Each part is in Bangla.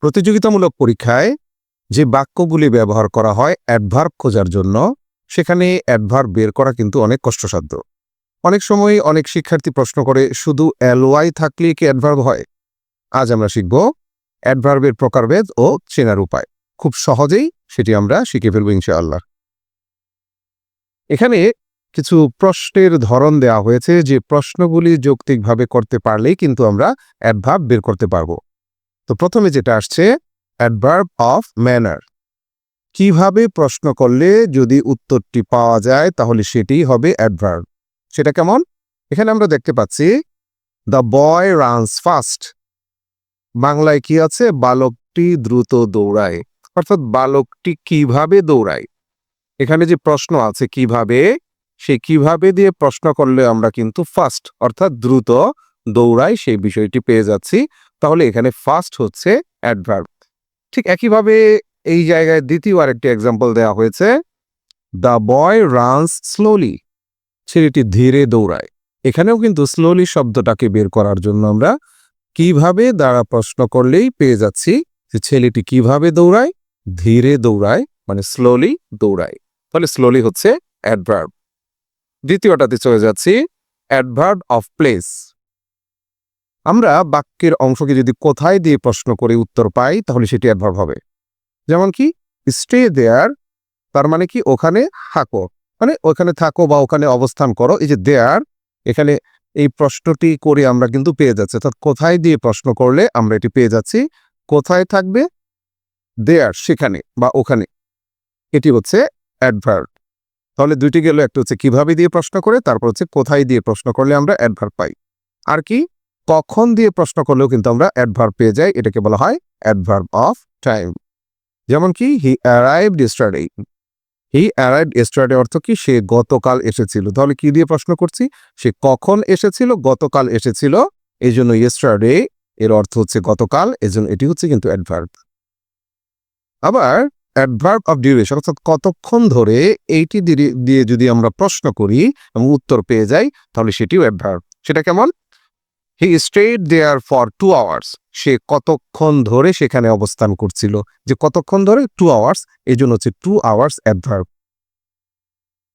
প্রতিযোগিতামূলক পরীক্ষায় যে বাক্যগুলি ব্যবহার করা হয় অ্যাডভার্ব খোঁজার জন্য, সেখানে অ্যাডভার্ব বের করা কিন্তু অনেক কষ্টসাধ্য। অনেক সময় অনেক শিক্ষার্থী প্রশ্ন করে, শুধু এলওয়াই থাকলে কি অ্যাডভার্ব হয়? আজ আমরা শিখব অ্যাডভার্বের প্রকারভেদ ও চেনার উপায়। খুব সহজেই সেটি আমরা শিখে ফেলব ইনশাআল্লাহ। এখানে কিছু প্রশ্নের ধরন দেওয়া হয়েছে, যে প্রশ্নগুলি যৌক্তিকভাবে করতে পারলেই কিন্তু আমরা অ্যাডভার্ব বের করতে পারবো। তো প্রথমে যেটা আসছে, অ্যাডভার্ব অফ ম্যানার। কিভাবে প্রশ্ন করলে যদি উত্তরটি পাওয়া যায় তাহলে সেটি হবে অ্যাডভার্ব। সেটা কেমন? এখানে আমরা দেখতে পাচ্ছি দ্য বয় রানস ফাস্ট। বাংলায় কি আছে? বালকটি দ্রুত দৌড়ায়, অর্থাৎ বালকটি কিভাবে দৌড়ায়। এখানে যে প্রশ্ন আছে কিভাবে, সে কিভাবে দিয়ে প্রশ্ন করলে আমরা কিন্তু ফাস্ট অর্থাৎ দ্রুত দৌড়ায় সেই বিষয়টি পেয়ে যাচ্ছি। তাহলে এখানে ফাস্ট হচ্ছে অ্যাডভার্ব। ঠিক একইভাবে এই জায়গায় দ্বিতীয় আরেকটি এক্সাম্পল দেওয়া হয়েছে, দ্য বয় রানস স্লোলি। ছেলেটি ধীরে দৌড়ায়। এখানেও কিন্তু স্লোলি শব্দটাকে বের করার জন্য আমরা কিভাবে দ্বারা প্রশ্ন করলেই পেয়ে যাচ্ছি যে ছেলেটি কিভাবে দৌড়ায়, ধীরে দৌড়ায়, মানে স্লোলি দৌড়ায়। তাহলে স্লোলি হচ্ছে অ্যাডভার্ব। দ্বিতীয়টাতে চলে যাচ্ছি, অ্যাডভার্ব অফ প্লেস। আমরা বাক্যের অংশকে যদি কোথায় দিয়ে প্রশ্ন করে উত্তর পাই তাহলে সেটি অ্যাডভার্ব হবে। যেমন কি, স্টে দেয়ার, তার মানে কি ওখানে থাকো, মানে ওখানে থাকো বা ওখানে অবস্থান করো। এই যে দেয়ার, এখানে এই প্রশ্নটি করে আমরা কিন্তু পেয়ে যাচ্ছি, অর্থাৎ কোথায় দিয়ে প্রশ্ন করলে আমরা এটি পেয়ে যাচ্ছি। কোথায় থাকবে? দেয়ার, সেখানে বা ওখানে। এটি হচ্ছে অ্যাডভার্ব। তাহলে দুইটি গেল, একটা হচ্ছে কিভাবে দিয়ে প্রশ্ন করে, তারপর হচ্ছে কোথায় দিয়ে প্রশ্ন করলে আমরা অ্যাডভার্ব পাই। আর কি, কখন দিয়ে প্রশ্ন করলেও কিন্তু আমরা অ্যাডভার্ব পেয়ে যাই। এটাকে বলা হয় অ্যাডভার্ব অফ টাইম। যেমন কি, হি অ্যারাইভড ইয়েস্টারডে। হি অ্যারাইভড ইয়েস্টারডে অর্থ কি? সে গতকাল এসেছিল। তাহলে কি দিয়ে প্রশ্ন করছি? সে কখন এসেছিল? গতকাল এসেছিল, এই জন্য ইয়েস্টারডে এর অর্থ হচ্ছে গতকাল, এজন্য এটি হচ্ছে কিন্তু অ্যাডভার্ব। আবার অ্যাডভার্ব অফ ডিউরেশন, অর্থাৎ কতক্ষণ ধরে, এইটি দিয়ে যদি আমরা প্রশ্ন করি এবং উত্তর পেয়ে যাই তাহলে সেটিও অ্যাডভার্ব। সেটা কেমন? He stayed there for 2 hours. সে কতক্ষণ ধরে সেখানে অবস্থান করছিল। যে কতক্ষণ ধরে? 2 আওয়ার্স, এই জন্য হচ্ছে 2 আওয়ার্স অ্যাডভার্ব।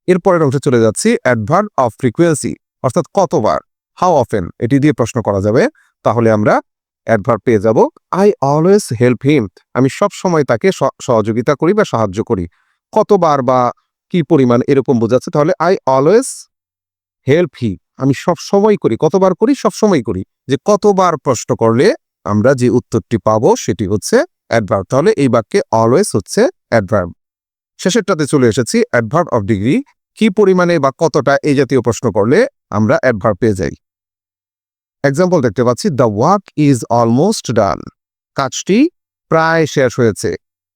এরপরের অংশে চলে যাচ্ছি, অ্যাডভার্ব অফ ফ্রিকোয়েন্সি, অর্থাৎ কতবার, হাউ অফেন, এটি দিয়ে প্রশ্ন করা যাবে। তাহলে আমরা অ্যাডভার্ব পেয়ে যাব, আই অলওয়েজ হেল্প হিম। আমি সব সময় তাকে সহযোগিতা করি বা সাহায্য করি। কতবার বা কি পরিমাণ এরকম বোঝাচ্ছে। তাহলে আই অলওয়েজ হেল্প হি, আমি সব সময় করি। কতবার করি? সব সময় করি। যে কতবার প্রশ্ন করলে আমরা যে উত্তরটি পাবো সেটি হচ্ছে অ্যাডভার্ব। তাহলে এই বাক্যে অলওয়েজ হচ্ছে অ্যাডভার্ব। শেষেরটাতে চলে এসেছি, অ্যাডভার্ব অফ ডিগ্রি। কি পরিমাণে বা কতটা, এই জাতীয় প্রশ্ন করলে আমরা অ্যাডভার্ব পেয়ে যাই। এক্সাম্পল দেখতে পাচ্ছি, the work is almost done. কাজটি প্রায় শেষ হয়েছে।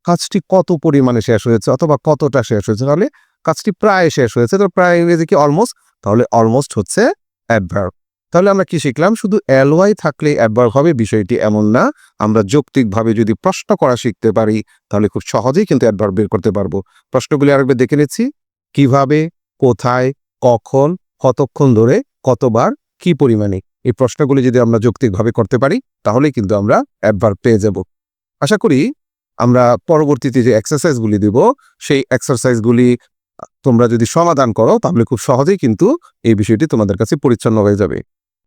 কাজটি কত পরিমাণে শেষ হয়েছে অথবা কতটা শেষ হয়েছে, তাহলে কাজটি প্রায় শেষ হয়েছে। তো প্রায় ইংরেজি কি? অলমোস্ট। তাহলে অলমোস্ট হচ্ছে অ্যাডভার্ব। তাহলে আমরা কি শিখলাম? শুধু এলওয়াই থাকলে অ্যাডভার্ব হবে বিষয়টি এমন না। আমরা যৌক্তিকভাবে যদি প্রশ্ন করা শিখতে পারি তাহলে খুব সহজেই কিন্তু অ্যাডভার্ব বের করতে পারবো। প্রশ্নগুলি আরেকবার দেখে নিচ্ছি, কিভাবে, কোথায়, কখন, কতক্ষণ ধরে, কতবার, কি পরিমাণে। এই প্রশ্নগুলি যদি আমরা যৌক্তিকভাবে করতে পারি তাহলেই কিন্তু আমরা অ্যাডভার্ব পেয়ে যাব। আশা করি আমরা পরবর্তীতে যে এক্সারসাইজগুলি দেব সেই এক্সারসাইজগুলি তোমরা যদি সমাধান করো তাহলে খুব সহজেই কিন্তু এই বিষয়টি তোমাদের কাছে পরিচ্ছন্ন হয়ে যাবে।